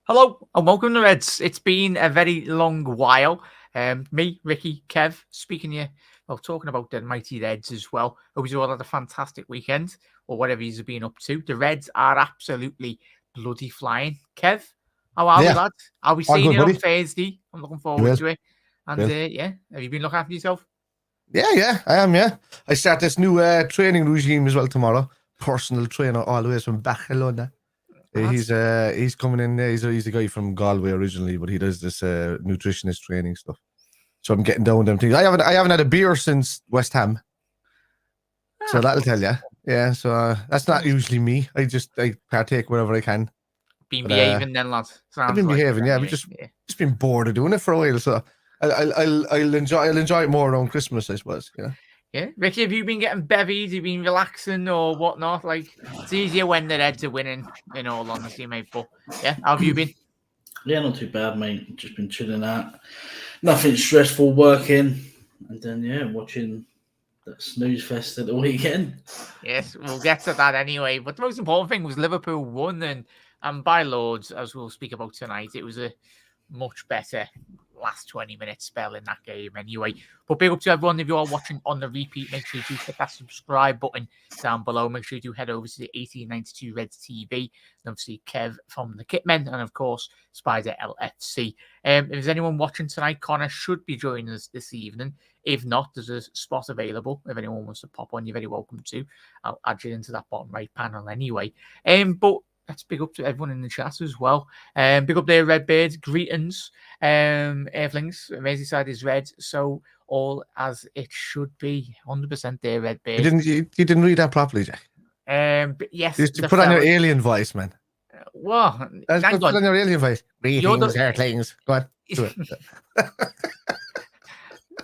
Hello and welcome to Reds. It's been a very long while. Me, Ricky, Kev, speaking here, well, talking about the mighty Reds as well. Hope you all had a fantastic weekend or whatever you've been up to. The Reds are absolutely bloody flying. Kev, how are we, Yeah, lads? Are we all seeing good, it on buddy. Thursday? I'm looking forward Will, to it. And will. yeah, have you been looking after yourself? Yeah, I am. Yeah, I start this new training regime as well tomorrow. Personal trainer all the way from Barcelona. That's He's coming in. He's a guy from Galway originally, but he does this nutritionist training stuff. So I'm getting down them things. I haven't had a beer since West Ham, so that'll tell you. Yeah, so that's not usually me. I partake wherever I can. been But behaving then, lads. I've Sounds been like behaving. it Yeah, we anyway. just been bored of doing it for a while. So I'll enjoy it more around Christmas, I suppose. Yeah, Ricky, have you been getting bevies? Have you been relaxing or whatnot? Like, it's easier when the Reds are winning, in all honesty, mate. But yeah, how have you been? Yeah, not too bad, mate. Just been chilling out. Nothing stressful, working, and then watching that snooze fest at the weekend. Yes, we'll get to that anyway. But the most important thing was Liverpool won, and by loads, as we'll speak about tonight, it was a much better last 20 minute spell in that game anyway. But big up to everyone. If you are watching on the repeat, make sure you do hit that subscribe button down below. Make sure you do head over to the 1892 Reds TV. And obviously Kev from the Kitmen and of course Spider LFC. If there's anyone watching tonight, Connor should be joining us this evening. If not, there's a spot available. If anyone wants to pop on, you're very welcome to. I'll add you into that bottom right panel anyway. But let's big up to everyone in the chat as well. Big up there, Redbird. Greetings. Earthlings. Merseyside is red, so all as it should be. 100% there, Redbird. You didn't read that properly, Jack. But yes, You put on your alien voice, man. What? Put on your alien voice. Greetings, Earthlings. Go on. Do it.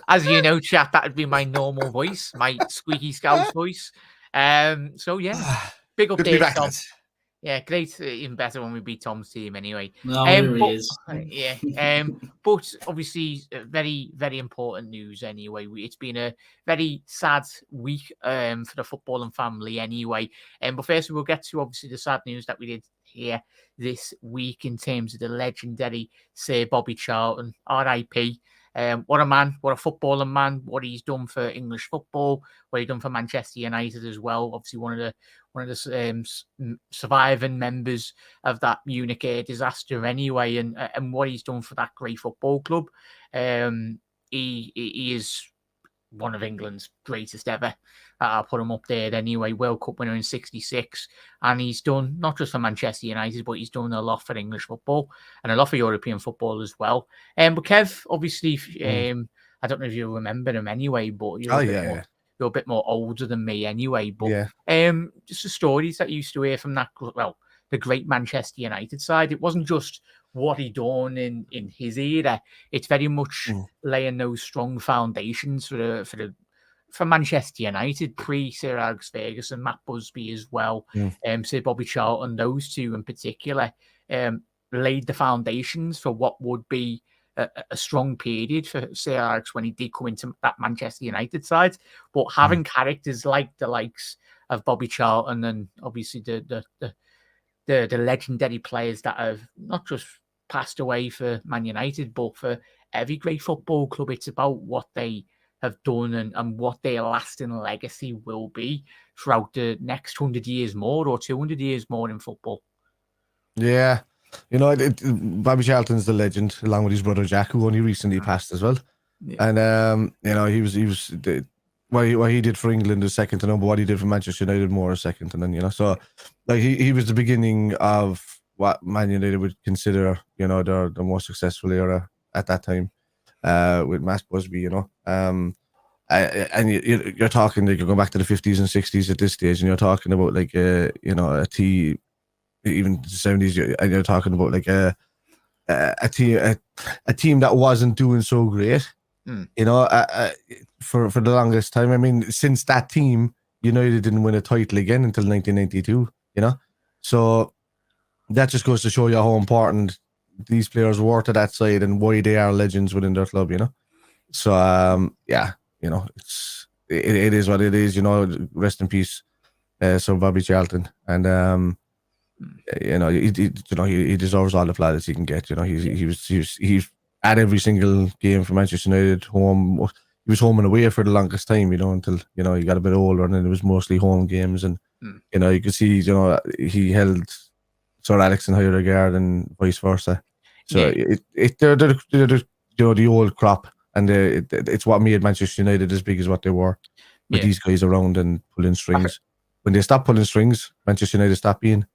As you know, chat, that would be my normal voice, my squeaky scouse voice. So yeah, big up Good to there, be back, Tom. lads. Yeah, great. Even better when we beat Tom's team anyway. No, here he is. Yeah. But obviously, very, very important news anyway. It's been a very sad week for the footballing family anyway. But first, we'll get to obviously the sad news that we did here this week in terms of the legendary Sir Bobby Charlton, R.I.P. What a man, what a footballing man, what he's done for English football, what he's done for Manchester United as well. Obviously, one of the surviving members of that Munich air disaster anyway, and what he's done for that great football club. He is one of England's greatest ever. I'll put him up there anyway. World Cup winner in '66, and he's done not just for Manchester United, but he's done a lot for English football and a lot for European football as well. But Kev, obviously, I don't know if you remember him anyway, but you're a bit more older than me anyway. But just the stories that you used to hear from that, well, the great Manchester United side. It wasn't just what he done in his era. It's very much laying those strong foundations for Manchester United pre Sir Alex Ferguson, Matt Busby as well, Sir Bobby Charlton. Those two in particular laid the foundations for what would be a strong period for Sir Alex when he did come into that Manchester United side. But having characters like the likes of Bobby Charlton and obviously the legendary players that have not just passed away for Man United, but for every great football club, it's about what they have done and what their lasting legacy will be throughout the next 100 years more or 200 years more in football. Yeah. Bobby Charlton's the legend, along with his brother Jack, who only recently passed as well. Yeah. And he was what he did for England is second to none, but what he did for Manchester United more is second to none. So like he was the beginning of what Man United would consider their most successful era at that time, with Matt Busby. And you're talking like you're going back to the 50s and 60s at this stage, and you're talking about like a team. Even the 70s, and you're talking about like a team that wasn't doing so great, for the longest time. I mean, since that team, United didn't win a title again until 1992. So that just goes to show you how important these players were to that side and why they are legends within their club. So it is what it is. Rest in peace, Sir Bobby Charlton, and He deserves all the plaudits he can get. He's at every single game for Manchester United. Home, he was home and away for the longest time. Until he got a bit older, and then it was mostly home games. And you could see, he held Sir Alex in higher regard and vice versa. So they're the old crop, and it's what made Manchester United as big as what they were. With these guys around and pulling strings. When they stop pulling strings, Manchester United stop being.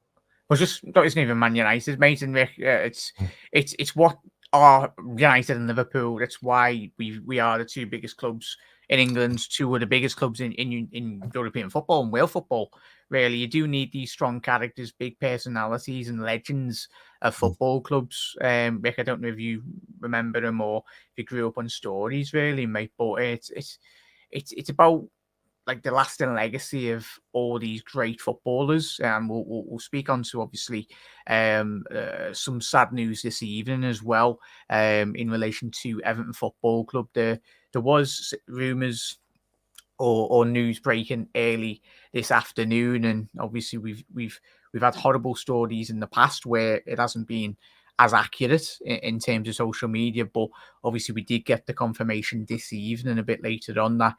Well, isn't even Man United, mate. And Rick, it's what are United and Liverpool. That's why we are the two biggest clubs in England, two of the biggest clubs in European football and Wales football. Really, you do need these strong characters, big personalities, and legends of football clubs. Rick, I don't know if you remember them or if you grew up on stories, really, mate. But it's about like the lasting legacy of all these great footballers. And we'll speak on to obviously some sad news this evening as well in relation to Everton Football Club. There was rumours or news breaking early this afternoon, and obviously we've had horrible stories in the past where it hasn't been as accurate in terms of social media, but obviously we did get the confirmation this evening a bit later on that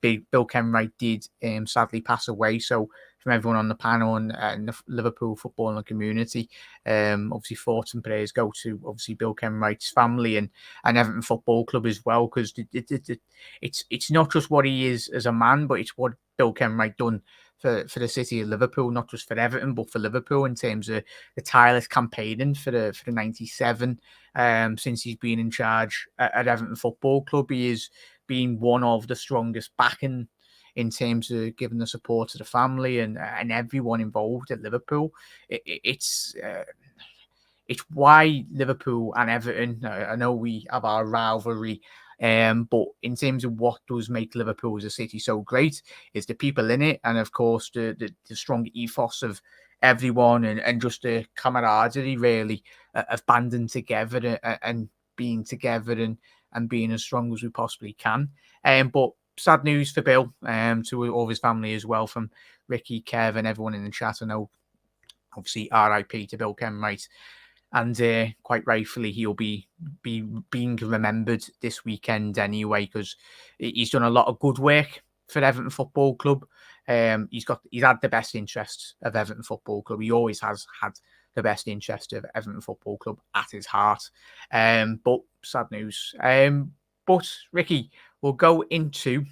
Bill Kenwright did sadly pass away. So from everyone on the panel and the Liverpool footballing community, obviously thoughts and prayers go to obviously Bill Kenwright's family and Everton Football Club as well, because it's not just what he is as a man, but it's what Bill Kenwright done for the city of Liverpool, not just for Everton, but for Liverpool in terms of the tireless campaigning for the 97 since he's been in charge at Everton Football Club. He has been one of the strongest backing in terms of giving the support to the family and everyone involved at Liverpool. It's why Liverpool and Everton, I know we have our rivalry, but in terms of what does make Liverpool as a city so great is the people in it, and of course the strong ethos of everyone and just the camaraderie really of banding together and being together and being as strong as we possibly can. But sad news for Bill, to all of his family as well, from Ricky, Kev, and everyone in the chat. I know, obviously, RIP to Bill Kenwright. And quite rightfully, he'll be being remembered this weekend anyway, because he's done a lot of good work for Everton Football Club. He's had the best interests of Everton Football Club. He always has had the best interest of Everton Football Club at his heart. But sad news. But Ricky, we'll go into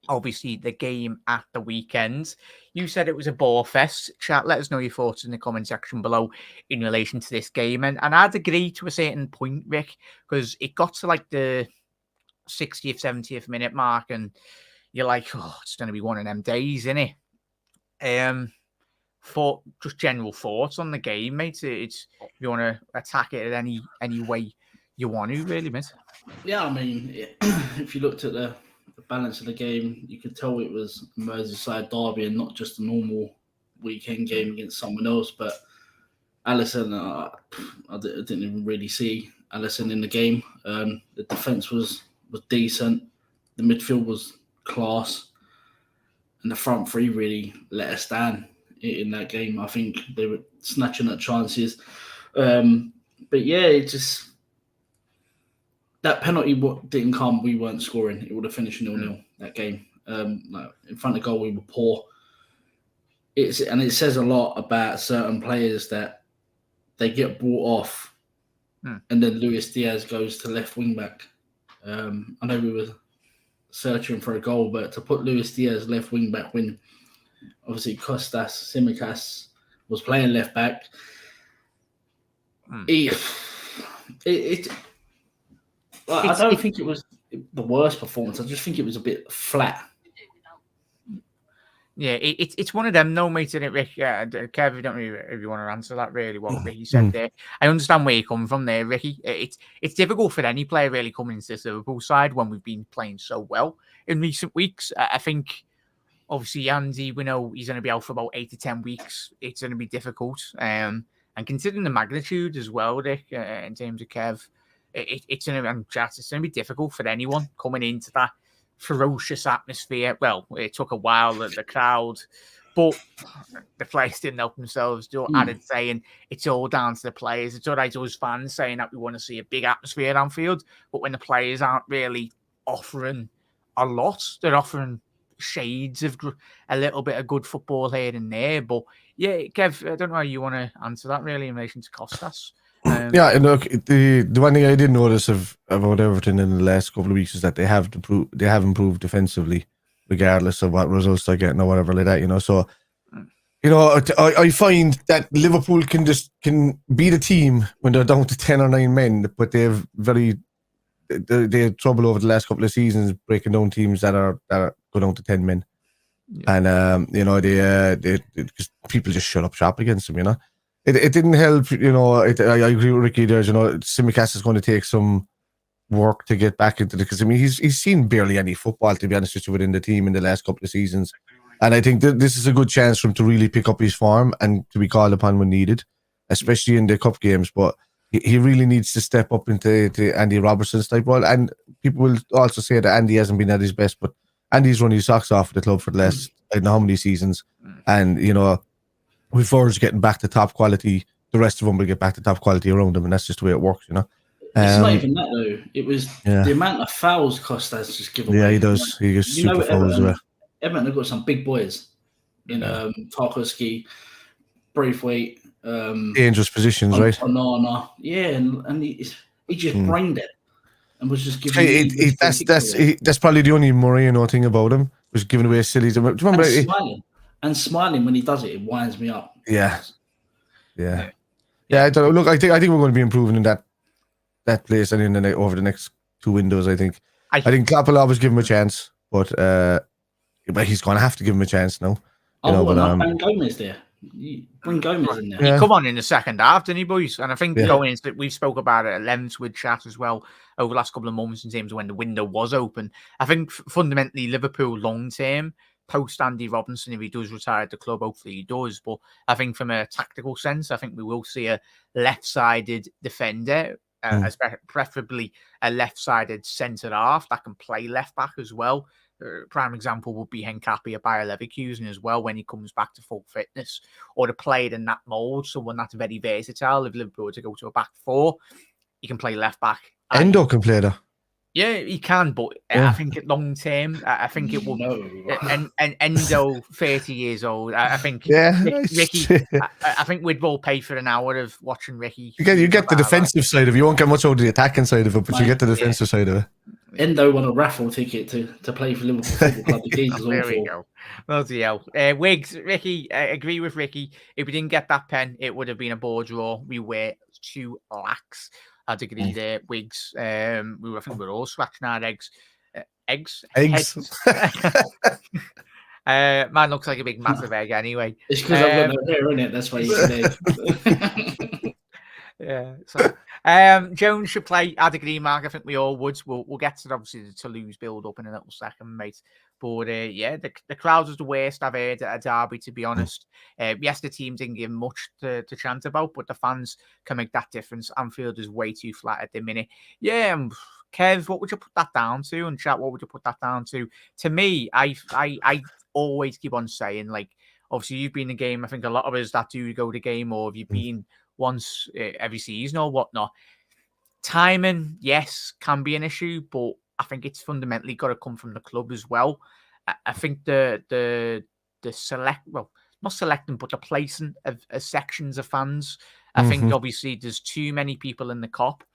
obviously the game at the weekend. You said it was a ball fest. Chat, let us know your thoughts in the comment section below in relation to this game. And I'd agree to a certain point, Rick, because it got to like the 60th, 70th minute mark, and you're like, oh, it's going to be one of them days, isn't it? For just general thoughts on the game, mate. It's if you want to attack it at any way you want to, really, mate. Yeah, I mean, if you looked at the balance of the game, you could tell it was a Merseyside derby and not just a normal weekend game against someone else. But Alisson, I didn't even really see Alisson in the game. The defence was decent. The midfield was class. And the front three really let us down in that game. I think they were snatching at chances. But yeah, it just... That penalty didn't come, we weren't scoring. It would have finished 0-0 that game. In front of goal, we were poor. It says a lot about certain players that they get brought off, and then Luis Diaz goes to left wing back. I know we were searching for a goal, but to put Luis Diaz left wing back when obviously Kostas Tsimikas was playing left back, I don't think it was the worst performance. I just think it was a bit flat. Yeah, it's one of them, no, mate, isn't it, Rick? Kev, if you want to answer that, really, what Ricky said there. I understand where you're coming from there, Ricky. It's difficult for any player really coming into this Liverpool side when we've been playing so well in recent weeks. I think, obviously, Andy, we know he's going to be out for about 8 to 10 weeks. It's going to be difficult. And considering the magnitude as well, Rick, in terms of Kev, it's going to be difficult for anyone coming into that ferocious atmosphere. Well, it took a while. The crowd But the players didn't help themselves. Joe added saying it's all down to the players. It's all right, us fans saying that we want to see a big atmosphere at Anfield, but when the players aren't really offering a lot, they're offering shades of a little bit of good football here and there. But yeah, Kev, I don't know how you want to answer that really in relation to Costas. Yeah, and look, the one thing I did notice about Everton in the last couple of weeks is that they have improved defensively, regardless of what results they're getting or whatever like that. You know, so you know, I find that Liverpool can beat a team when they're down to 10 or 9 men, but they had trouble over the last couple of seasons breaking down teams that are go down to 10 men. Yeah. And you know, they people just shut up shop against them. You know, it didn't help. You know, I agree with Ricky there. You know, Tsimikas is going to take some work to get back into because I mean he's seen barely any football, to be honest with you, within the team in the last couple of seasons. And I think this is a good chance for him to really pick up his form and to be called upon when needed, especially in the cup games. But he really needs to step up into Andy Robertson's type role. And people will also say that Andy hasn't been at his best, but Andy's run his socks off the club for the last I don't know how many seasons. And, you know, with Forge getting back to top quality, the rest of them will get back to top quality around them. And that's just the way it works, you know. It's not even that, though. It was the amount of fouls Costas just given away. Yeah, he does. He gets super fouls away. Everton have got some big boys in Tarkowski, Braithwaite. Dangerous positions, right? Onana. Yeah, and he just brained it and was just giving that's probably the only Moreno thing about him, was giving away silly. Do you remember? Smiling when he does it winds me up. Yeah. I don't know. Look, I think we're going to be improving in that place and over the next 2 windows. I think Klopp will always give him a chance, but he's going to have to give him a chance now. And Gomez there. Bring Gomez in there. He come on in the second half, didn't he, boys? And I think going into we've spoke about it at length with chat as well over the last couple of months in terms of when the window was open. I think fundamentally Liverpool long term, post Andy Robinson, if he does retire at the club, hopefully he does. But I think from a tactical sense, I think we will see a left-sided defender, preferably a left-sided centre half that can play left back as well. Prime example would be Henkapi at Bayer Leverkusen as well when he comes back to full fitness, or to play it in that mould, someone that's very versatile. If Liverpool were to go to a back four, he can play left back. Endo can play there. Yeah, he can, but I think at long term, I think it will. And Endo, 30 years old, I think. Yeah, Ricky. I think we'd all pay for an hour of watching Ricky. You get the defensive side of it. You won't get much out of the attacking side of it, but you get the defensive side of it. Endo won a raffle ticket to play for Liverpool Football Club. The keys is there we go. Bloody hell. Wiggs, Ricky, I agree with Ricky. If we didn't get that pen, it would have been a ball draw. We were too lax. I'd agree there. Wiggs, I think we're all scratching our eggs. Eggs? Mine looks like a big massive egg anyway. It's because I've got no hair in it. That's why you said egg. Yeah. So, Jones should play. I'd agree, Mark. I think we all would. We'll get to obviously the Toulouse build up in a little second, mate. But the crowd was the worst I've heard at a derby, to be honest. Yes, the team didn't give much to chant about, but the fans can make that difference. Anfield is way too flat at the minute. Yeah, Kev, what would you put that down to? And chat, what would you put that down to? To me, I always keep on saying, like, obviously you've been in the game. I think a lot of us that do go to the game, or have you been once every season or whatnot. Timing, yes, can be an issue, but I think it's fundamentally got to come from the club as well. I think the not selecting, but the placing of sections of fans. I think obviously there's too many people in the cop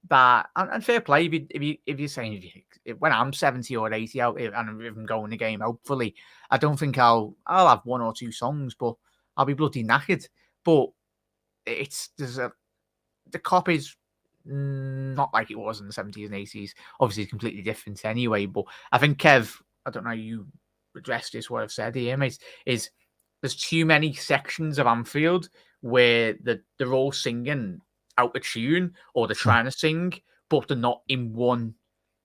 that, and fair play if you're saying when I'm 70 or 80 out and I'm going the game, hopefully I don't think I'll have 1 or 2 songs, but I'll be bloody knackered. But the cop is not like it was in the 70s and 80s. Obviously, it's completely different anyway. But I think, Kev, I don't know how you addressed this, what I've said here, mate, is there's too many sections of Anfield where they're all singing out of tune, or they're trying to sing, but they're not in one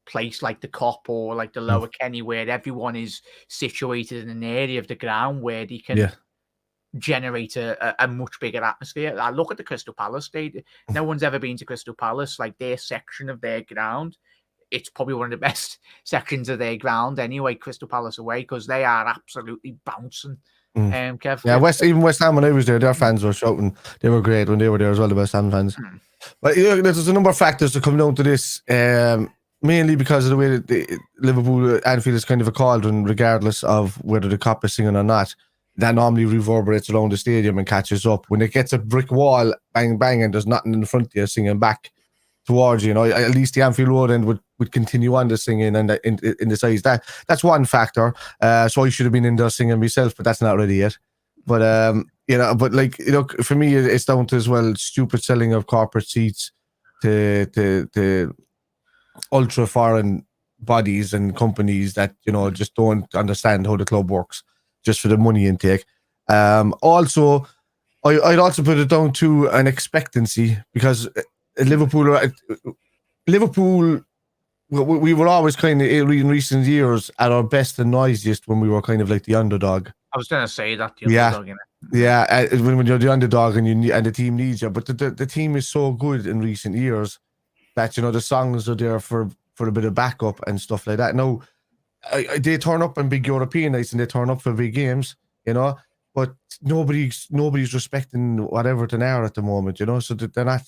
place like the cop or like the Lower Kenny, where everyone is situated in an area of the ground where they can generate a much bigger atmosphere. I look at the Crystal Palace stadium. No one's ever been to Crystal Palace. Like, their section of their ground it's probably one of the best sections of their ground anyway, Crystal Palace away, because they are absolutely bouncing. Kev, even West Ham, when I was there, their fans were shouting. They were great when they were there as well, the West Ham fans. But there's a number of factors that come down to this, mainly because of the way that Liverpool Anfield is kind of a cauldron, regardless of whether the cop is singing or not. That normally reverberates around the stadium and catches up. When it gets a brick wall, bang, bang, and there's nothing in front of you singing back towards you, at least the Anfield Road end would continue on the singing and in the size. That's one factor. So I should have been in there singing myself, but that's not ready yet. But for me, it's down to as well stupid selling of corporate seats to ultra foreign bodies and companies that just don't understand how the club works, just for the money intake. Also, I'd also put it down to an expectancy, because Liverpool, we were always kind of in recent years at our best and noisiest when we were kind of like the underdog. I was going to say that, the underdog, when you're the underdog and the team needs you. But the team is so good in recent years that the songs are there for a bit of backup and stuff like that. Now, they turn up on big European nights and they turn up for big games, but nobody's respecting whatever they are at the moment, so that they're not.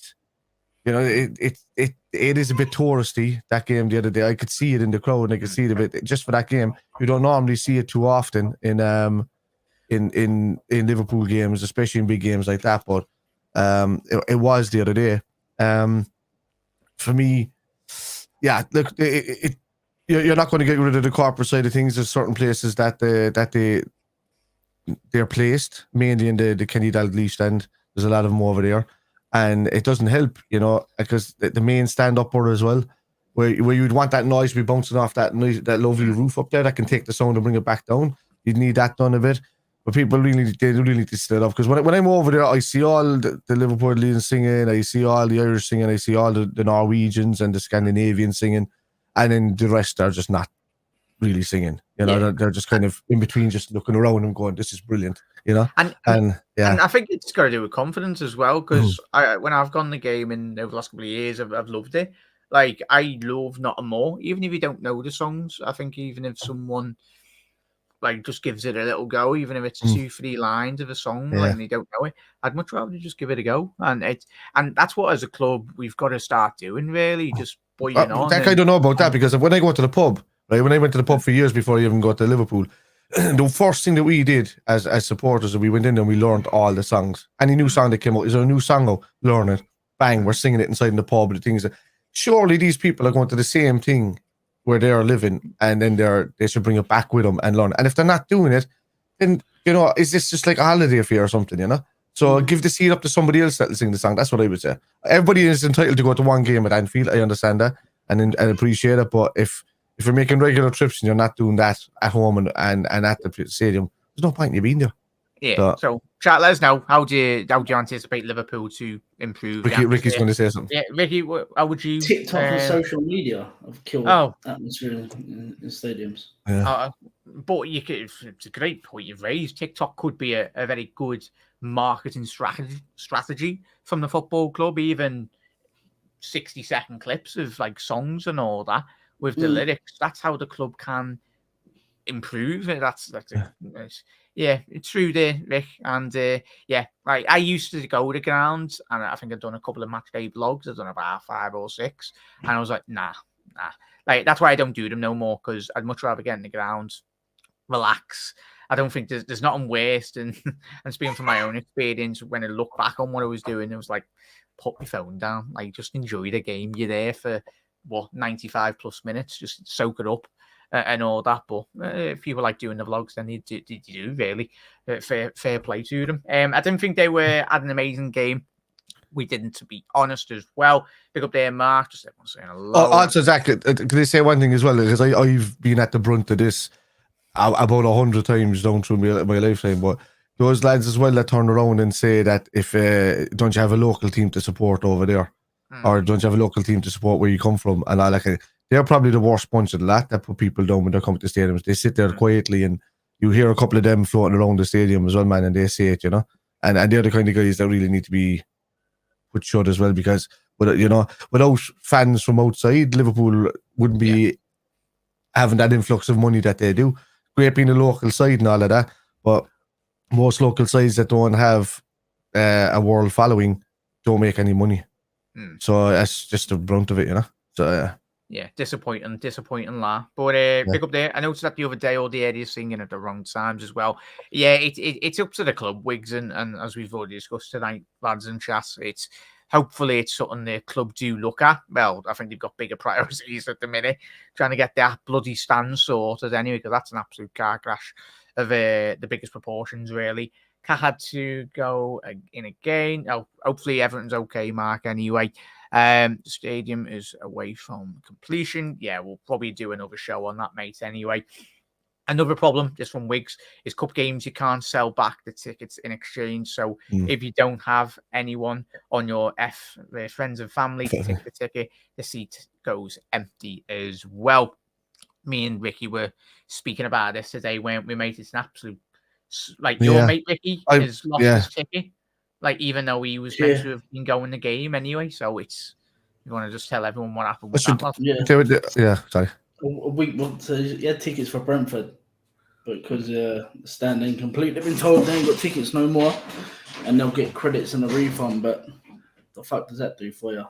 It is a bit touristy, that game the other day. I could see it in the crowd, and I could see it a bit just for that game. You don't normally see it too often in Liverpool games, especially in big games like that. But it was the other day. For me, look, you're not going to get rid of the corporate side of things. There's certain places that they're placed, mainly in the Kenny Dalglish stand. There's a lot of them over there. And it doesn't help, because the main stand upper as well, where you'd want that noise to be bouncing off that lovely roof up there that can take the sound and bring it back down. You'd need that done a bit. But people they really need to set up, because when I'm over there, I see all the Liverpoolians singing, I see all the Irish singing, I see all the Norwegians and the Scandinavians singing, and then the rest are just not really singing. They're just kind of in between, just looking around and going, "This is brilliant." And I think it's got to do with confidence as well, because when I've gone the game over the last couple of years, I've loved it. Like, I love Not More, even if you don't know the songs. I think even if someone just gives it a little go, even if it's 2-3 lines of a song and they don't know it, I'd much rather just give it a go. And that's what, as a club, we've got to start doing, really, just buoying on. I don't know about that, because when I go to the pub, right, when I went to the pub for years before I even got to Liverpool, the first thing that we did as supporters, we went in and we learned all the songs. Any new song that came out, is there a new song out? Learn it. Bang, we're singing it inside in the pub. The things that, surely these people are going to the same thing where they are living, and then they should bring it back with them and learn. And if they're not doing it, then is this just like a holiday affair or something? So give the seat up to somebody else that'll sing the song. That's what I would say. Everybody is entitled to go to one game at Anfield. I understand that and appreciate it, but if you're making regular trips and you're not doing that at home and at the stadium, there's no point in you being there. Yeah. So chat, let us know, how do you anticipate Liverpool to improve? Ricky's going to say something. Yeah, Ricky, how would you? TikTok and social media have killed atmosphere in stadiums. Yeah. But it's a great point you've raised. TikTok could be a very good marketing strategy from the football club. Even 60-second clips of songs and all that with the lyrics. That's how the club can improve. It's true there, Rick. And I used to go to the ground, and I think I've done a couple of match day vlogs. I've done about 5 or 6, and I was like, nah. That's why I don't do them no more, because I'd much rather get in the ground, relax. I don't think there's nothing worse, and speaking from my own experience, when I look back on what I was doing, it was like, put my phone down, just enjoy the game. You're there for 95 plus minutes, just soak it up and all that. But if people like doing the vlogs, then they do really. Fair play to them. I didn't think they were at an amazing game. We didn't, to be honest, as well. Pick up there, Mark. Just everyone saying hello. Also, Zach, can I say one thing as well? Because I've been at the brunt of this about 100 times down through my lifetime. But those lads as well that turn around and say that if don't you have a local team to support over there, or don't you have a local team to support where you come from, and all that kind of, they're probably the worst bunch of the lot that put people down when they come to stadiums. They sit there quietly, and you hear a couple of them floating around the stadium as well, man, and they say it, and they're the kind of guys that really need to be put shut as well, because without fans from outside, Liverpool wouldn't be having that influx of money that they do. Great being a local side and all of that, but most local sides that don't have a world following don't make any money. So that's just the brunt of it, you know. So yeah, disappointing la. But big up there. I noticed that the other day all the areas singing at the wrong times as well. Yeah, it's up to the club, Wigs, and as we've already discussed tonight, lads and chats, hopefully it's something the club do look at. Well, I think they've got bigger priorities at the minute, trying to get that bloody stand sorted anyway, because that's an absolute car crash of the biggest proportions, really. Had to go in again. Oh, hopefully everything's okay, Mark, anyway. The stadium is away from completion. Yeah, we'll probably do another show on that, mate, anyway. Another problem, just from Wigs, is cup games. You can't sell back the tickets in exchange. So if you don't have anyone on your friends and family to take the ticket, the seat goes empty as well. Me and Ricky were speaking about this today, weren't we, mate? It's an absolute... Like, your mate Ricky has lost his ticket. Like, even though he was meant to have been going the game anyway. So it's... You want to just tell everyone what happened with that? Yeah, sorry. A week so he had tickets for Brentford, but because the stand incomplete, they've been told they ain't got tickets no more, and they'll get credits and a refund. But the fuck does that do for you?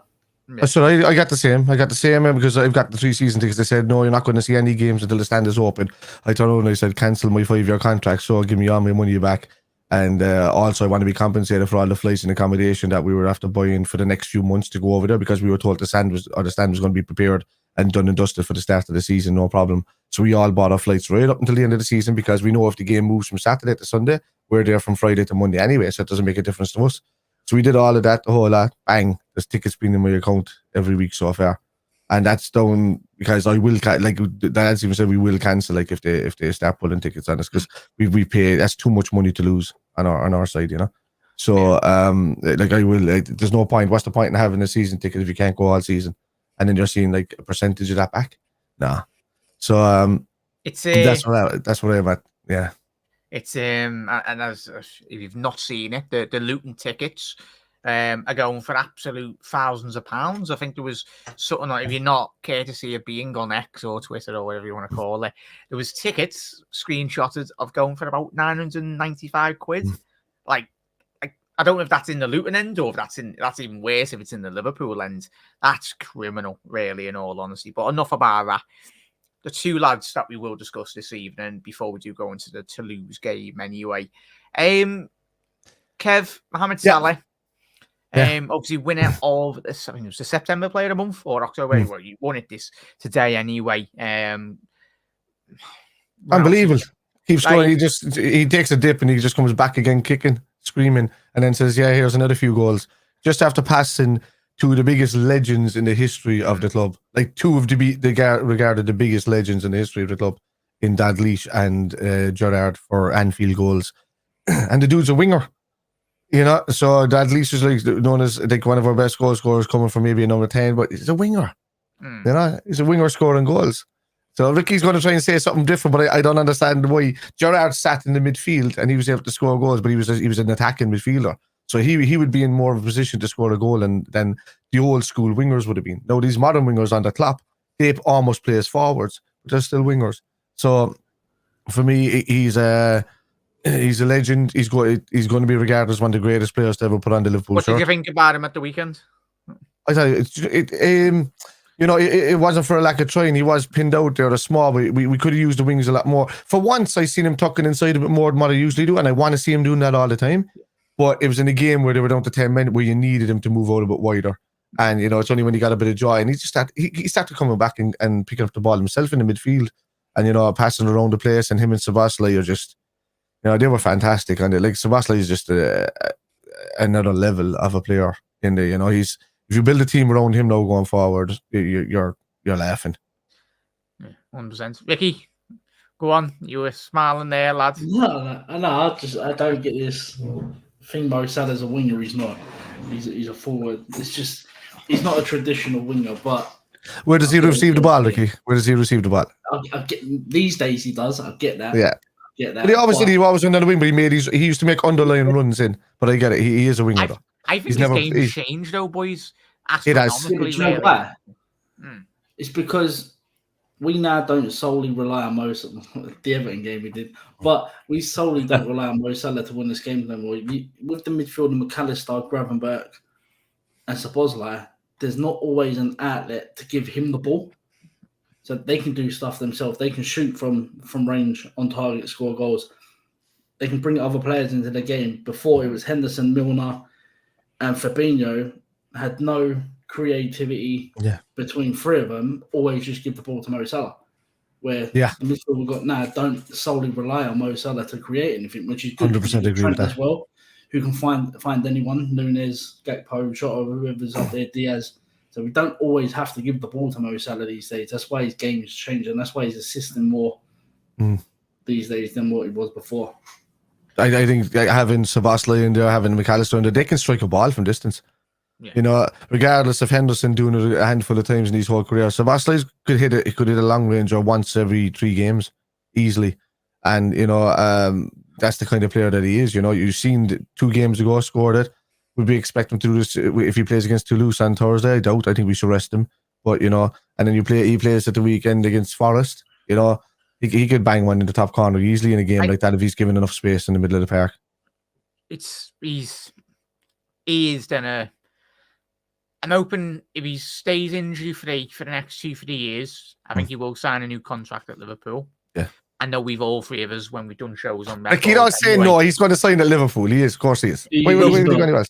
Yeah. So I got the same. Because I've got the 3 season tickets. They said, no, you're not going to see any games until the stand is open. I turned around and I said, cancel my 5-year contract, so give me all my money back. And also I want to be compensated for all the flights and accommodation that we were after buying for the next few months to go over there, because we were told the stand was going to be prepared and done and dusted for the start of the season, no problem. So we all bought our flights right up until the end of the season, because we know if the game moves from Saturday to Sunday, we're there from Friday to Monday anyway, so it doesn't make a difference to us. So we did all of that, the whole lot. Bang, there's tickets been in my account every week so far, and that's done because I will that's even said we will cancel if they start pulling tickets on us, because we pay. That's too much money to lose on our side, you know. So I will. There's no point. What's the point in having a season ticket if you can't go all season, and then you're seeing a percentage of that back? Nah. So it's that's what I'm at. Yeah. It's and as if you've not seen it, the Luton tickets are going for absolute thousands of pounds. I think there was something like, if you're not courtesy of being on X or Twitter or whatever you want to call it, there was tickets screenshotted of going for about 995 quid. Like, I don't know if that's in the Luton end or if that's even worse if it's in the Liverpool end. That's criminal, really, in all honesty. But enough about that. The 2 lads that we will discuss this evening before we do go into the Toulouse game anyway. Kev, Mohamed Salah, obviously winner of this, I think it was the September Player of the Month or October. Well, you won it today anyway. Unbelievable. Keeps going. He takes a dip and he just comes back again, kicking, screaming, and then says, yeah, here's another few goals. Just after passing 2 of the biggest legends in the history of the club. 2 of regarded the biggest legends in the history of the club, in Dalglish and Gerrard for Anfield goals. And the dude's a winger, you know. So Dalglish is known as one of our best goal scorers, coming from maybe a number 10, but he's a winger. You know, he's a winger scoring goals. So Ricky's going to try and say something different, but I don't understand why. Gerrard sat in the midfield and he was able to score goals, but he was an attacking midfielder. So he would be in more of a position to score a goal than the old school wingers would have been. Now these modern wingers on the clock, they almost play as forwards, but they're still wingers. So for me, he's a legend. He's going to be regarded as one of the greatest players to ever put on the Liverpool shirt. What did you think about him at the weekend? I tell you, it wasn't for a lack of trying. He was pinned out there, small, but we could have used the wings a lot more. For once, I seen him tucking inside a bit more than what I usually do, and I want to see him doing that all the time. But it was in a game where they were down to 10 men, where you needed him to move out a bit wider. And, it's only when he got a bit of joy. And he started coming back and picking up the ball himself in the midfield and, passing around the place. And him and Szoboszlai are just, they were fantastic. And Szoboszlai is just another level of a player in there. If you build a team around him now going forward, you're laughing. 100%. Ricky, go on. You were smiling there, lad. No, I don't get this thing. Mo Salah's a winger. He's not. He's a forward. It's just he's not a traditional winger. But where does he receive the ball, Ricky? Where does he receive the ball? These days he does. I get that. Yeah. Get that. But he always went on the wing, but he used to make underlying runs in. But I get it. He is a winger. I think his game's changed though, boys. It has. You know why? It's because we now don't solely rely on the Everton game we did, but we solely don't rely on Mo Salah to win this game anymore. With the midfield of McAllister, Gravenberch, and Szoboszlai, there's not always an outlet to give him the ball. So they can do stuff themselves. They can shoot from range, on target, score goals. They can bring other players into the game. Before, it was Henderson, Milner, and Fabinho had no creativity between three of them. Always just give the ball to Mo Salah. Where the midfield we've got now don't solely rely on Mo Salah to create anything, which is good. 100% agree with that as well. Who can find anyone? Nunez, Gakpo, Jota, whoever's up there, Diaz. So we don't always have to give the ball to Mo Salah these days. That's why his game is changing. That's why he's assisting more these days than what he was before. I think having Szoboszlai in there, having McAllister in there, they can strike a ball from distance. Yeah. You know, regardless of Henderson doing it a handful of times in his whole career, Szoboszlai could hit a long ranger once every 3 games easily. And, you know, that's the kind of player that he is. You know, you've seen 2 games ago scored it. Would we expect him to do this if he plays against Toulouse on Thursday? I doubt. I think we should rest him. But, you know, and then he plays at the weekend against Forest. You know, he could bang one in the top corner easily in a game like that if he's given enough space in the middle of the park. He is then an open, if he stays injury free for the next 2-3 years, I think he will sign a new contract at Liverpool. Yeah. I know we've all 3 of us, when we've done shows on that. Like, you don't say no, he's going to sign at Liverpool. He is, of course he is. I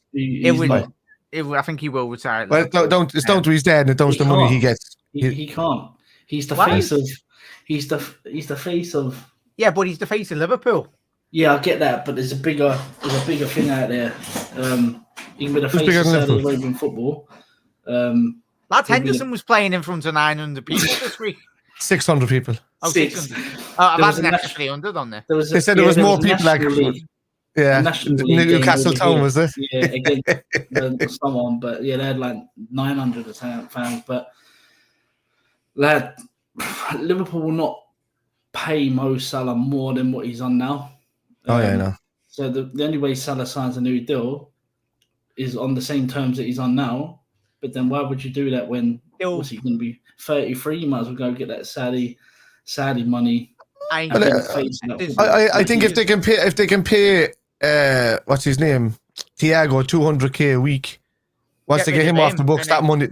think he will retire. Well, it's down to his dad, and it down to the money he gets. He can't. He's the face of. He's the face of. Yeah, but he's the face of Liverpool. Yeah, I get that, but there's a bigger thing out there. He can be the face of Saudi Arabian football. Lad Henderson was playing in front of 900 people this week. 600 people. Oh, 600. I've had an extra 300 on there. They said there was more people like Newcastle Town, was it? Yeah, against someone, but yeah, they had like 900 fans. But lad, Liverpool will not pay Mo Salah more than what he's on now. I know. So the only way Salah signs a new deal is on the same terms that he's on now. But then why would you do that when what's he going to be 33? You might as well go get that Saudi money. I think if they can pay what's his name, Thiago, $200K a week. Once they get him off the books, that money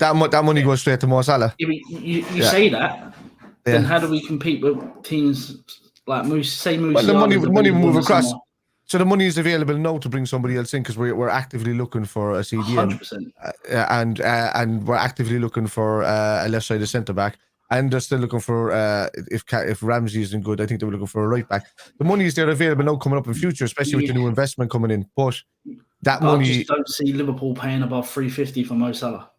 goes straight to Mo Salah. You say that, then how do we compete with teams like Moose? Well, the money will move across. Somewhere. So the money is available now to bring somebody else in because we're actively looking for a CDM, 100%, and we're actively looking for a left-sided centre back, and they're still looking for if Ramsey isn't good, I think they were looking for a right back. The money is there available now coming up in future, especially with the new investment coming in. But money, I just don't see Liverpool paying above 350 for Mo Salah.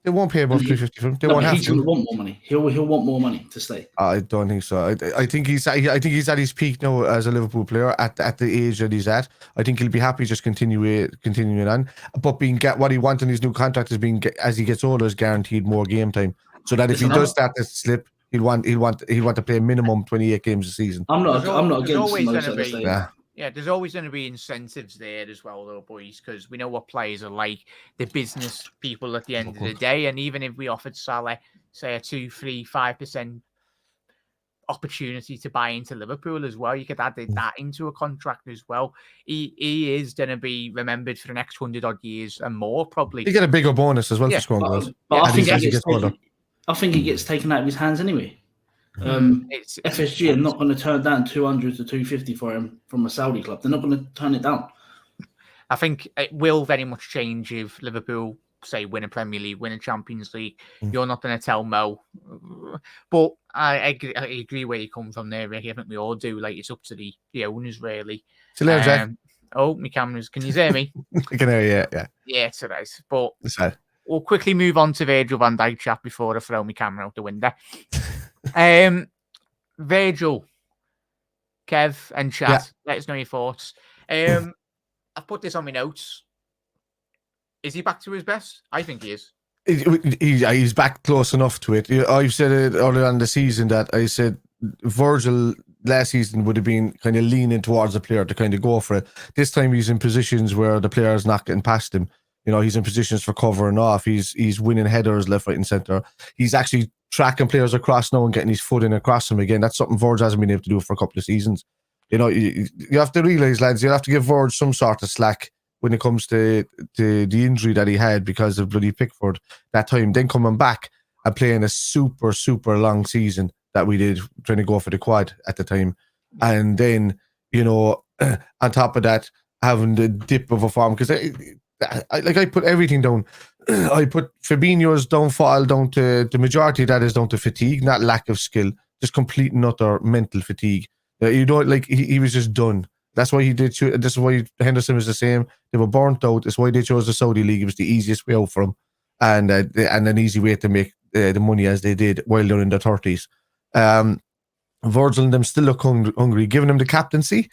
They won't pay above 350 for him. They won't have to. He's going to want more money. He'll want more money to stay. I don't think so. I think he's at his peak now as a Liverpool player at the age that he's at. I think he'll be happy just continuing on. But what he wants in his new contract is as he gets older is guaranteed more game time. So that if he does start to slip, he'll want to play minimum 28 games a season. I'm not against Mo Salah. Yeah, there's always going to be incentives there as well, though, boys, because we know what players are like. They're business people at the end of the day. And even if we offered Salah, say, a 2, 3, 5% opportunity to buy into Liverpool as well, you could add that into a contract as well. He is going to be remembered for the next 100-odd years and more, probably. You get a bigger bonus as well for scoring goals. But I think he gets taken out of his hands anyway. FSG are not going to turn down 200 to 250 for him from a Saudi club. They're not going to turn it down. I think it will very much change if Liverpool, say, win a Premier League, win a Champions League. You're not going to tell Mo. But I agree where you come from there, Ricky. I think we all do. Like, it's up to the owners, really. Jack. Oh, my cameras. Can you hear me? I can hear you, yeah. Yeah, it's all right. But we'll quickly move on to Virgil van Dijk chat before I throw my camera out the window. Virgil, Kev, and chat. Let us know your thoughts. I've put this on my notes. Is he back to his best? I think he is. He's back close enough to it. I've said it earlier on the season that I said Virgil last season would have been kind of leaning towards the player to kind of go for it. This time he's in positions where the player is not getting past him. You know, he's in positions for covering off. He's winning headers left, right, and centre. He's actually tracking players across now and getting his foot in across them again. That's something Verge hasn't been able to do for a couple of seasons. You know, you have to realise, lads, you have to give Verge some sort of slack when it comes to the injury that he had because of bloody Pickford that time. Then coming back and playing a super, super long season that we did, trying to go for the quad at the time. And then, you know, on top of that, having the dip of a form, because I put everything down. I put Fabinho's downfall down to the majority of that is down to fatigue, not lack of skill, just complete and utter mental fatigue. You know, like he was just done. That's why he did. This is why Henderson was the same. They were burnt out. That's why they chose the Saudi league. It was the easiest way out for them, and an easy way to make the money as they did while they're in their 30s. Virgil and them still look hungry. Giving him the captaincy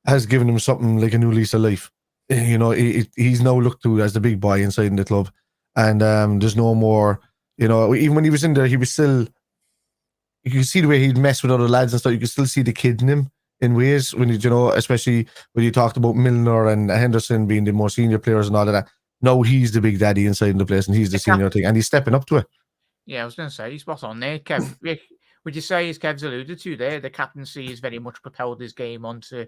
has given him something like a new lease of life. You know, he's now looked to as the big boy inside the club, and there's no more. You know, even when he was in there, he was still. You can see the way he'd mess with other lads and stuff. You can still see the kid in him in ways when you know, especially when you talked about Milner and Henderson being the more senior players and all of that. No, he's the big daddy inside the place, and he's the senior thing, and he's stepping up to it. Yeah, I was going to say he's spot on there, Kev. Would you say, as Kev's alluded to there, the captaincy has very much propelled his game onto?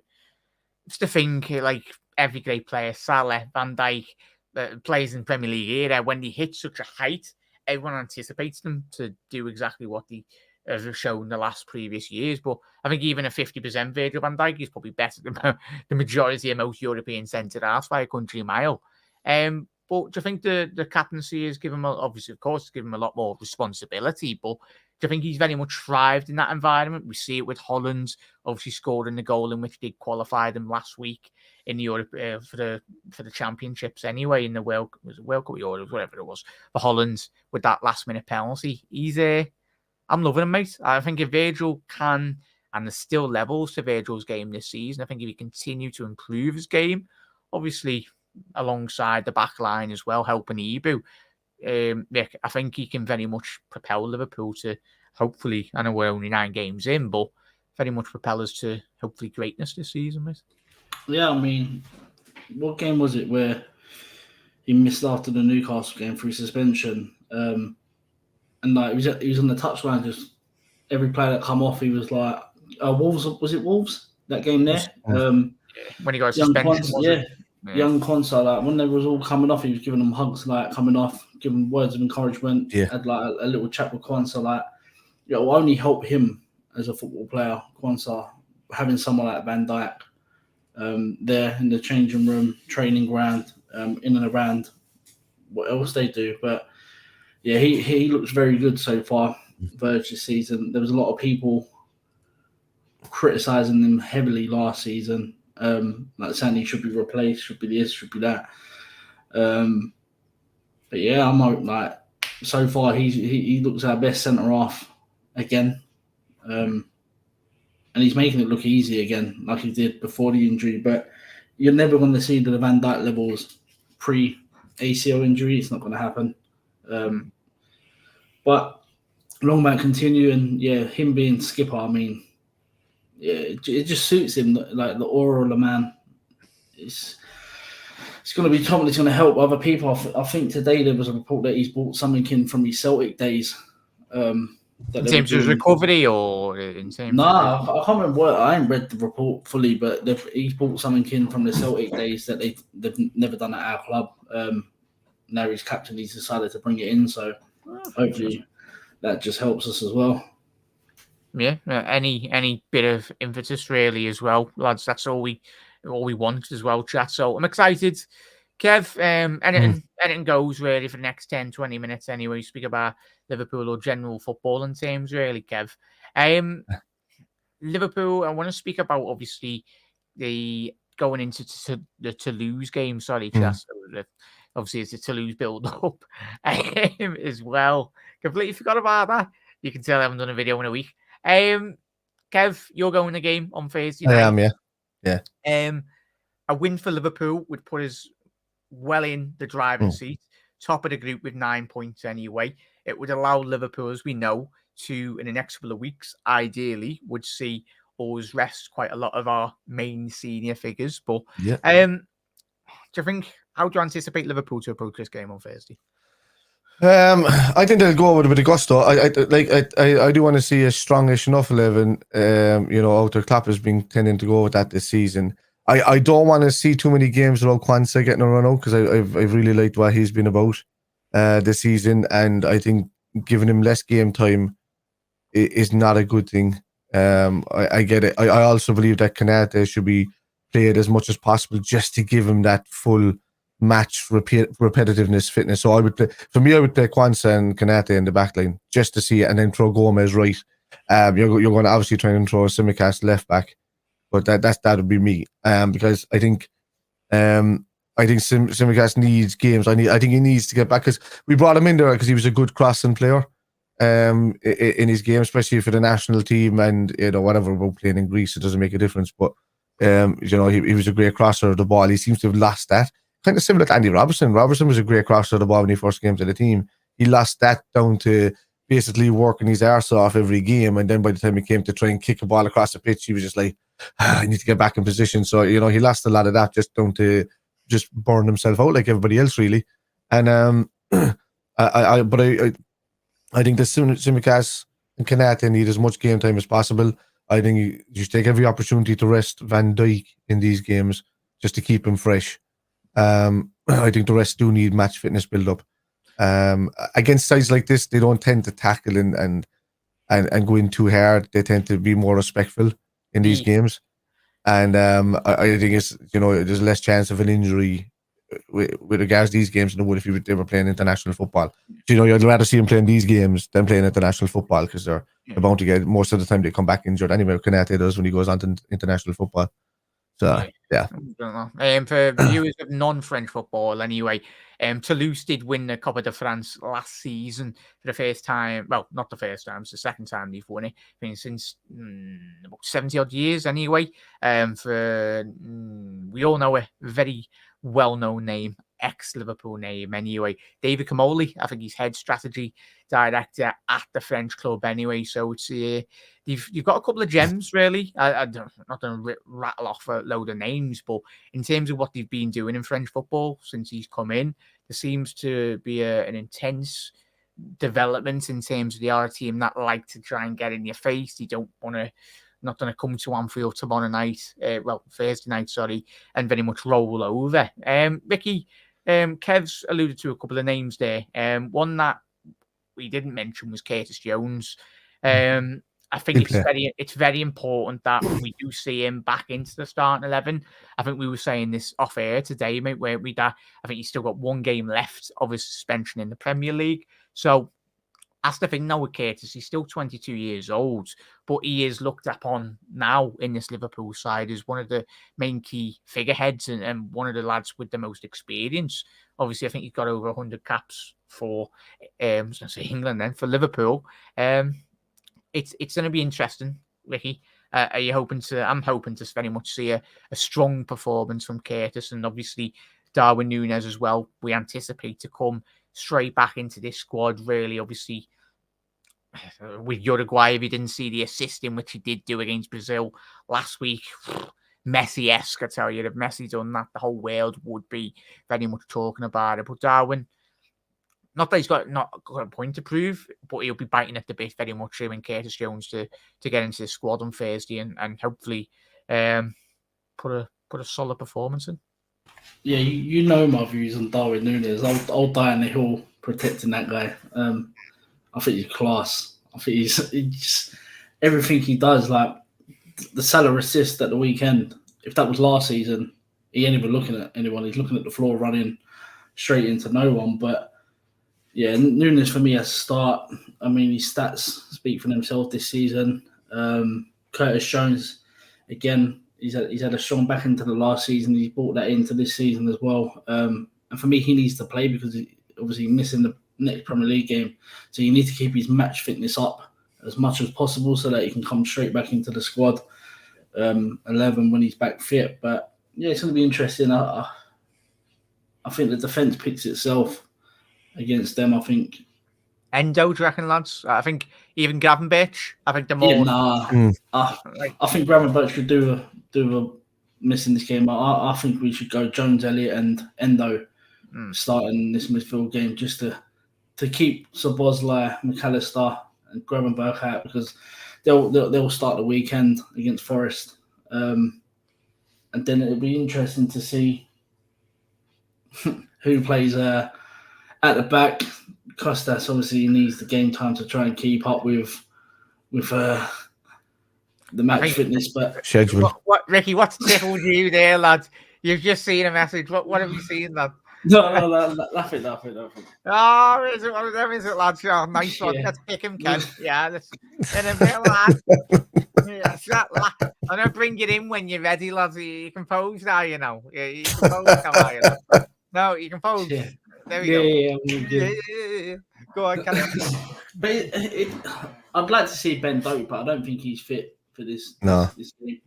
It's the thing, like every great player, Salah, Van Dijk, plays in Premier League era. When they hit such a height, everyone anticipates them to do exactly what they have shown the last previous years. But I think even a 50% Virgil van Dijk is probably better than the majority of most European centre-halves by a country mile. But do you think the captaincy has given him, obviously, of course, given him a lot more responsibility, but do you think he's very much thrived in that environment? We see it with Holland, obviously scoring the goal in which they qualified them last week in the Europe for the championships anyway, in the World Cup or Europe, whatever it was, for Holland with that last minute penalty. I'm loving him, mate. I think if Virgil can, and there's still levels to Virgil's game this season, I think if he continue to improve his game, obviously alongside the back line as well, helping Ibu, I think he can very much propel Liverpool to hopefully, I know we're only 9 games in, but very much propel us to hopefully greatness this season, mate. Yeah, I mean, what game was it where he missed after the Newcastle game through suspension? And like he was on the touchline, just every player that come off, he was like, Wolves, was it Wolves? That game there? When he got suspended. Young Consa, like when they was all coming off, he was giving them hugs, like coming off, giving words of encouragement. Yeah. Had like a little chat with Consa, like it will only help him as a football player. Consa having someone like Van Dijk there in the changing room, training ground, in and around what else they do. But yeah, he looks very good so far. Verge this season. There was a lot of people criticising him heavily last season. Like saying he should be replaced, should be this, should be that. But yeah, I'm like so far he looks our best centre half again, and he's making it look easy again, like he did before the injury. But you're never going to see the Van Dijk levels pre ACL injury. It's not going to happen. But long may it continue, and yeah, him being skipper, I mean. Yeah, it just suits him, like the aura of the man. It's going to be something that's going to help other people. I think today there was a report that he's brought something in from his Celtic days. In terms of recovery or in terms I can't remember what. I ain't read the report fully, but he's brought something in from the Celtic days that they've never done at our club. Now he's captain, he's decided to bring it in, so hopefully that just helps us as well. Yeah, any bit of impetus really as well, lads. That's all we want as well, chat. So I'm excited. Kev, anything goes really for the next 10, 20 minutes anyway. Speak about Liverpool or general football in terms really, Kev. Liverpool, I want to speak about obviously the going into the Toulouse game. Sorry, chat. Obviously, it's a Toulouse build-up as well. Completely forgot about that. You can tell I haven't done a video in a week. Kev, you're going the game on Thursday night. I am, yeah. A win for Liverpool would put us well in the driving seat, top of the group with 9 points anyway. It would allow Liverpool, as we know, to, in the next couple of weeks, ideally, would see us rest quite a lot of our main senior figures. But how do you anticipate Liverpool to approach this game on Thursday? I think they'll go with a bit of gusto. I do want to see a strongish enough 11. Out there, Clapper's been tending to go with that this season. I don't want to see too many games without Kwanzaa getting a run out because I've really liked what he's been about this season, and I think giving him less game time is not a good thing. I get it. I also believe that Kanate should be played as much as possible just to give him that full match repetitiveness, fitness. So I would play Kwanzaa and Kanate in the back line just to see it, and then throw Gomez right. You're going to obviously try and throw Simicast left back, but that would be me. Because I think Simicast needs games. I think he needs to get back because we brought him in there because he was a good crossing player. In his game, especially for the national team, and whatever about playing in Greece, it doesn't make a difference. But he was a great crosser of the ball. He seems to have lost that. Kind of similar to Andy Robertson. Robertson was a great crosser of the ball when he first came to the team. He lost that down to basically working his arse off every game, and then by the time he came to try and kick a ball across the pitch, he was just like, I need to get back in position. So he lost a lot of that just down to just burn himself out like everybody else, really. And I think the Simicast and Kanate need as much game time as possible. I think you should take every opportunity to rest Van Dijk in these games just to keep him fresh. I think the rest do need match fitness build up. Against sides like this, they don't tend to tackle and go in too hard. They tend to be more respectful in these games. And I think it's there's less chance of an injury with regards to these games than there would if they were playing international football. You'd rather see him playing these games than playing international football because they're bound to get, most of the time they come back injured anyway. Kanate does when he goes on to international football. So yeah. For viewers of non-French football, anyway, Toulouse did win the Coupe de France last season for the first time. Well, not the first time; it's the second time they've won it. I think since about 70 odd years, anyway. We all know a very well-known name, ex-Liverpool name, anyway. David Camoli, I think he's head strategy director at the French club, anyway. So it's you've got a couple of gems, really. I'm not going to rattle off a load of names, but in terms of what they've been doing in French football since he's come in, there seems to be an intense development in terms of the other team that like to try and get in your face. They don't want to. Not going to come to Anfield tomorrow night, Thursday night, sorry, and very much roll over. Ricky, Kev's alluded to a couple of names there. One that we didn't mention was Curtis Jones. I think it's very important that we do see him back into the starting 11. I think we were saying this off air today, mate, where I think he's still got one game left of his suspension in the Premier League. So that's the thing now with Curtis. He's still 22 years old, but he is looked upon now in this Liverpool side as one of the main key figureheads and one of the lads with the most experience. Obviously, I think he's got over 100 caps for England then for Liverpool. It's going to be interesting, Ricky. Are you hoping to? I'm hoping to very much see a strong performance from Curtis, and obviously Darwin Núñez as well. We anticipate to come straight back into this squad. Really, obviously, with Uruguay, if you didn't see the assist in which he did do against Brazil last week, Messi-esque, I tell you. If Messi done that, the whole world would be very much talking about it. But Darwin, not that he's not got a point to prove, but he'll be biting at the bit very much in Curtis Jones to get into the squad on Thursday and hopefully put a solid performance in. Yeah, you know my views on Darwin Núñez. I'll die on the hill protecting that guy. I think he's class. I think he's everything he does. Like the Salah assist at the weekend. If that was last season, he ain't even looking at anyone. He's looking at the floor, running straight into no one. But yeah, Núñez for me has to start. I mean, his stats speak for themselves this season. Curtis Jones, again, he's had a strong back into the last season. He's brought that into this season as well. And for me, he needs to play because he's obviously missing the next Premier League game. So you need to keep his match fitness up as much as possible so that he can come straight back into the squad 11 when he's back fit. But yeah, it's going to be interesting. I think the defence picks itself against them. I think Endo, do you reckon, lads? I think even Gravenberch. I think the more. Yeah, I think Gravenberch could do a miss in this game. I think we should go Jones, Elliott, and Endo starting this midfield game just to to keep Szoboszlai, McAllister, and Gravenberch out because they'll start the weekend against Forest, and then it'll be interesting to see who plays at the back. Kostas obviously needs the game time to try and keep up with the match fitness, but schedule. What Ricky? What's tickled you there, lad? You've just seen a message. What have you seen, lad? No, nothing. Oh, is it one of them? Is it, lads? Oh, nice one. Yeah. Let's pick him, Ken. Yeah, that's and a bit, lad. Yeah, that, lad. I'm gonna bring it in when you're ready, lads. You can pose now, you know. Yeah, you can pose now, you know. No, you can pose. Yeah. There we go. Yeah. Go on, Ken. But I'd like to see Ben Doak, but I don't think he's fit for this. No. This game.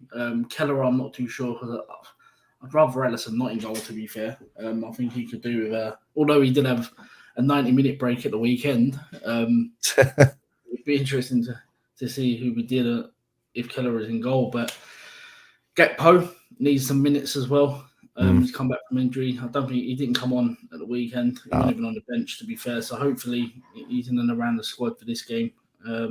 Keller, I'm not too sure because I'd rather Ellison not in goal. To be fair, I think he could do with although he did have a 90-minute break at the weekend. It'd be interesting to see who we did if Keller is in goal. But Gakpo needs some minutes as well. He's come back from injury. I don't think he didn't come on at the weekend. He wasn't even on the bench, to be fair. So hopefully he's in and around the squad for this game. But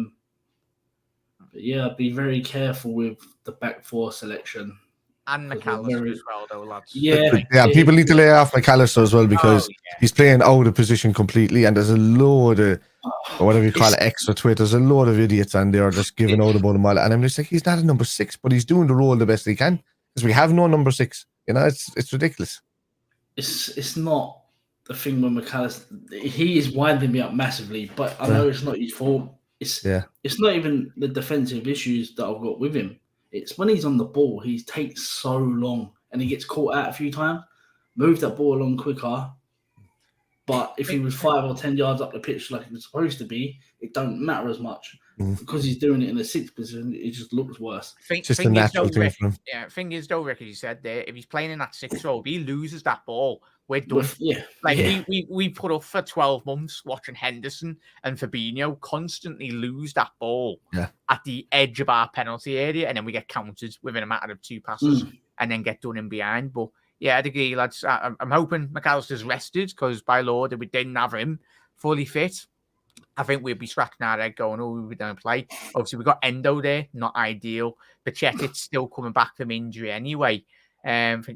yeah, I'd be very careful with the back four selection. And McAllister as well, though, lads. Yeah, people need to lay off McAllister as well because he's playing out of position completely, and there's a load of, or whatever you call it, extra tweet. There's a load of idiots, and they're just giving out about him all. And I'm just like, he's not a number 6, but he's doing the role the best he can because we have no number 6. You know, it's ridiculous. It's not the thing with McAllister. He is winding me up massively, but I know it's not his fault. It's not even the defensive issues that I've got with him. It's when he's on the ball, he takes so long and he gets caught out a few times. Move that ball along quicker. But if he was 5 or 10 yards up the pitch like he was supposed to be, it don't matter as much. Because he's doing it in the 6th position, it just looks worse. Just a natural thing for him. Yeah, thing is, though, Rick, as you said there, if he's playing in that 6th role, if he loses that ball, we're done. We put up for 12 months watching Henderson and Fabinho constantly lose that ball at the edge of our penalty area, and then we get counted within a matter of 2 passes and then get done in behind. But yeah, I'd agree, lads. I'm hoping McAllister's rested because by law, if we didn't have him fully fit, I think we'd be scratching our head going, oh, we don't play. Obviously, we got Endo there, not ideal. But Chet's still coming back from injury anyway. But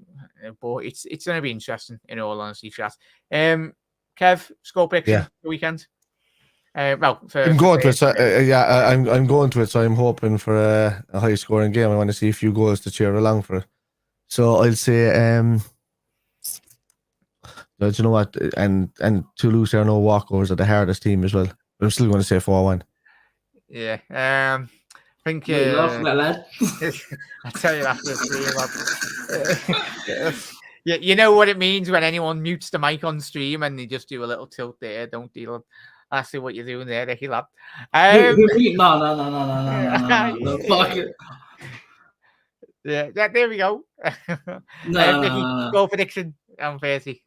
it's going to be interesting, in all honesty, chat. Kev, score prediction for the weekend? I'm going to it. So, I'm going to it. So I'm hoping for a high scoring game. I want to see a few goals to cheer along for it. So I'll say, do you know what? And Toulouse are no walkovers, are the hardest team as well. But I'm still going to say 4-1. Yeah. I think. Lad. I tell you after 3 you know what it means when anyone mutes the mic on stream and they just do a little tilt there, don't deal. I see what you're doing there, Ricky lad. No. Fuck it. Yeah, there we go. Ricky, goal prediction on 30.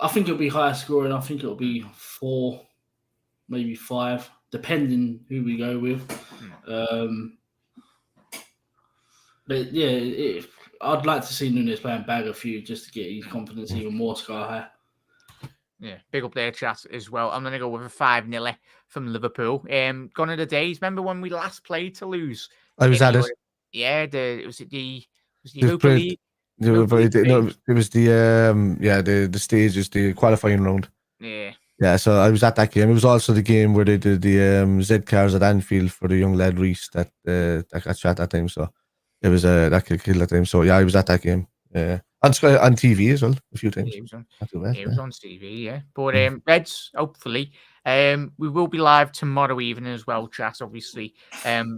I think it'll be higher scoring. I think it'll be 4, maybe 5, depending who we go with. But yeah, I'd like to see Nunes play and bag a few just to get his confidence even more sky high. Yeah, big up there, chat, as well. I'm going to go with a 5-0 from Liverpool. Gone are the days. Remember when we last played Toulouse? I was at it. Yeah, it was the Europa League. It was the stages, the qualifying round. Yeah. Yeah, so I was at that game. It was also the game where they did the Z cars at Anfield for the young lad Reese that got shot that time. So it was that killed that time. So yeah, I was at that game. On TV as well a few times. It was on TV, yeah. But Reds, hopefully. We will be live tomorrow evening as well, chat. Obviously,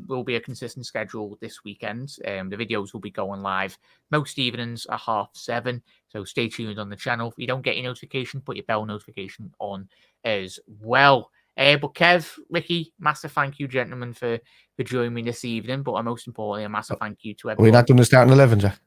will be a consistent schedule this weekend. The videos will be going live most evenings at 7:30. So stay tuned on the channel. If you don't get your notification, put your bell notification on as well. But Kev, Ricky, massive thank you, gentlemen, for joining me this evening. But most importantly, a massive thank you to everyone. Are we not doing the starting 11, Jack?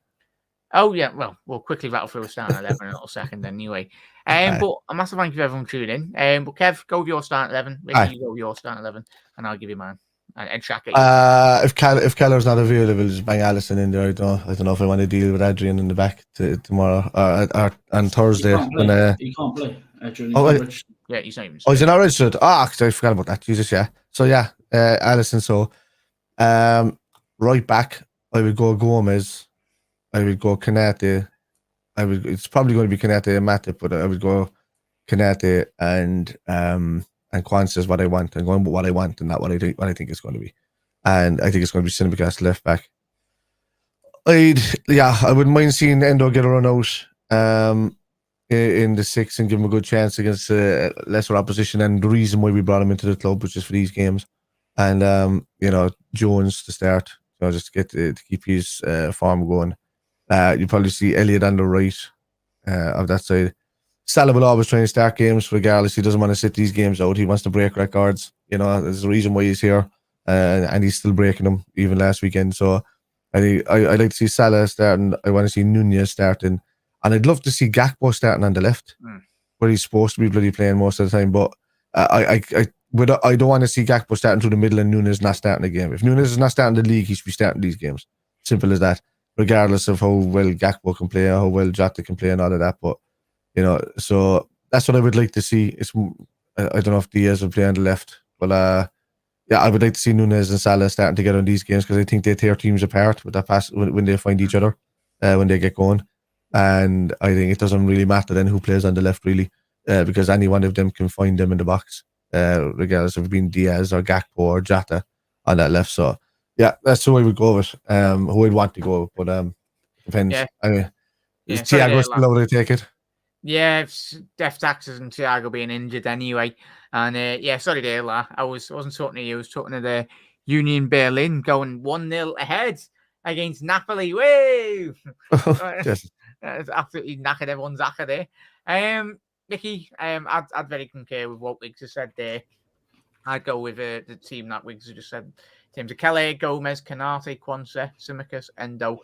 Oh, yeah. Well, we'll quickly rattle through a starting 11 in a little second anyway. But a massive thank you for everyone tuning in. But Kev, go with your starting 11. Ricky, you go with your starting 11, and I'll give you mine. and Xhaka. If Keller's not available, just bang Allison in there. I don't know if I want to deal with Adrian in the back tomorrow or on Thursday. He can't play. Adrian, yeah, he's not even. Oh, he's not registered. I forgot about that. Jesus, yeah. So yeah, Allison. So, right back, I would go Gomez. I would go Kanate. It's probably going to be Kanate and Matip, but I would go Kanate and Kwanzaa is what I want. I'm going with what I want and not what I think it's going to be. And I think it's going to be Cinemas left back. I wouldn't mind seeing Endo get a run out in the 6 and give him a good chance against lesser opposition. And the reason why we brought him into the club was just for these games. And Jones to start, just to keep his form going. You probably see Elliott on the right of that side. Salah will always try and start games regardless. He doesn't want to sit these games out. He wants to break records. There's a reason why he's here, and he's still breaking them even last weekend. So I like to see Salah starting. I want to see Nunez starting, and I'd love to see Gakpo starting on the left, where he's supposed to be bloody playing most of the time. But I don't want to see Gakpo starting through the middle and Nunez not starting the game. If Nunez is not starting the league, he should be starting these games. Simple as that. Regardless of how well Gakpo can play or how well Jota can play and all of that. But, so that's what I would like to see. I don't know if Diaz will play on the left. But, I would like to see Nunez and Salah starting together in these games because I think they tear teams apart with that pass when they find each other, when they get going. And I think it doesn't really matter then who plays on the left, really, because any one of them can find them in the box, regardless of being Diaz or Gakpo or Jota on that left. So, yeah, that's who I would go with. Who I'd want to go with, but depends. Yeah. Is Thiago still able to take it? Yeah, it's Def Taxes and Thiago being injured anyway. And sorry there, La. I wasn't talking to you. I was talking to the Union Berlin going 1-0 ahead against Napoli. Woo! Yes. It's absolutely knackered everyone's acca there. Nicky, I'd very concur with what Wiggs has said there. I'd go with the team that Wiggs has just said. Teams of Kelly, Gomez, Kanate, Kwanzaa, Tsimikas, Endo,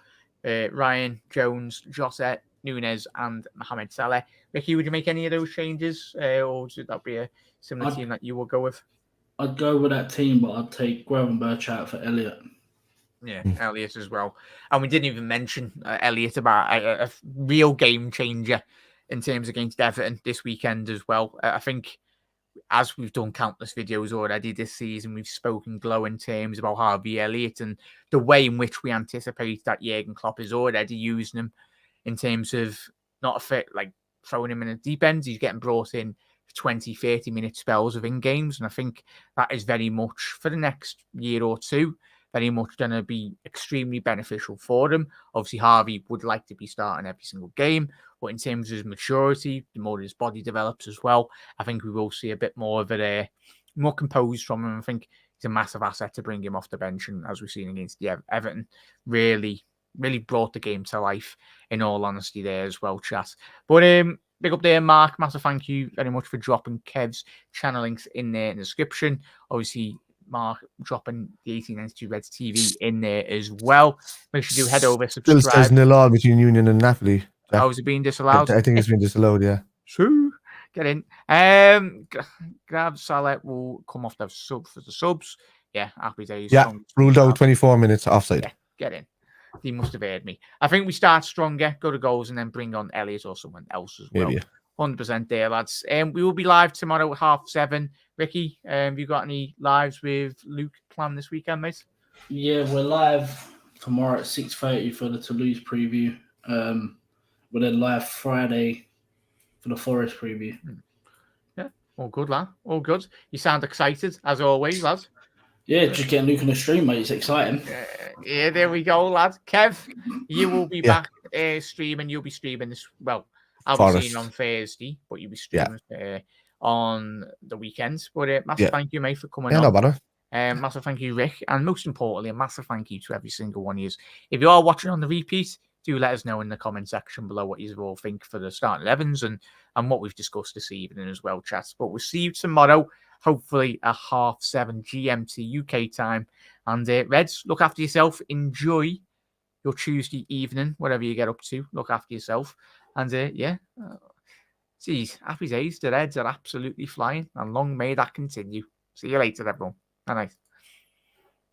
Ryan, Jones, Jota, Nunez, and Mohamed Salah. Ricky, would you make any of those changes, or should that be a similar team that you will go with? I'd go with that team, but I'd take Gravenberch out for Elliott. Yeah, Elliott as well. And we didn't even mention Elliott about a real game changer in terms against Everton this weekend as well. I think, as we've done countless videos already this season, we've spoken glowing terms about Harvey Elliott and the way in which we anticipate that Jurgen Klopp is already using him in terms of not a fit, like throwing him in a deep end. He's getting brought in 20, 30-minute spells within games. And I think that is very much, for the next year or two, very much going to be extremely beneficial for them. Obviously, Harvey would like to be starting every single game, but in terms of his maturity, the more his body develops as well, I think we will see a bit more of it, more composed from him. I think it's a massive asset to bring him off the bench, and as we've seen against Everton, really brought the game to life, in all honesty, there as well, chat. But big up there, Mark. Massive thank you very much for dropping Kev's channel links in there in the description. Obviously, Mark dropping the 1892 Reds TV in there as well. Make sure you head over, subscribe. Still says nil all between Union and Napoli. Jack. Oh, is it being disallowed? I think it's been disallowed, yeah. True. Get in. Grab Salah will come off the sub for the subs. Yeah, happy days. Yeah, ruled out 24 minutes offside. Yeah, get in. He must have heard me. I think we start stronger, go to goals, and then bring on Elliott or someone else as well. Maybe, yeah. 100% there, lads. We will be live tomorrow at 7:30. Ricky, have you got any lives with Luke planned this weekend, mate? Yeah, we're live tomorrow at 6:30 for the Toulouse preview. We're then live Friday for the Forest preview. Yeah, all good, lad. All good. You sound excited, as always, lads. Yeah, just getting Luke on the stream, mate. It's exciting. Yeah, there we go, lads. Kev, you will be back streaming. You'll be streaming this. Well, I'll be seeing on Thursday, but you'll be streaming on the weekends. But massive thank you, mate, for coming on. No bother. Massive thank you, Rick. And most importantly, a massive thank you to every single one of you. If you are watching on the repeat, do let us know in the comment section below what you all think for the starting 11s and what we've discussed this evening as well, chats. But we'll see you tomorrow, hopefully at 7:30 GMT UK time. And Reds, look after yourself. Enjoy your Tuesday evening, whatever you get up to. Look after yourself. And geez, happy days. The Reds are absolutely flying, and long may that continue. See you later, everyone. Bye night.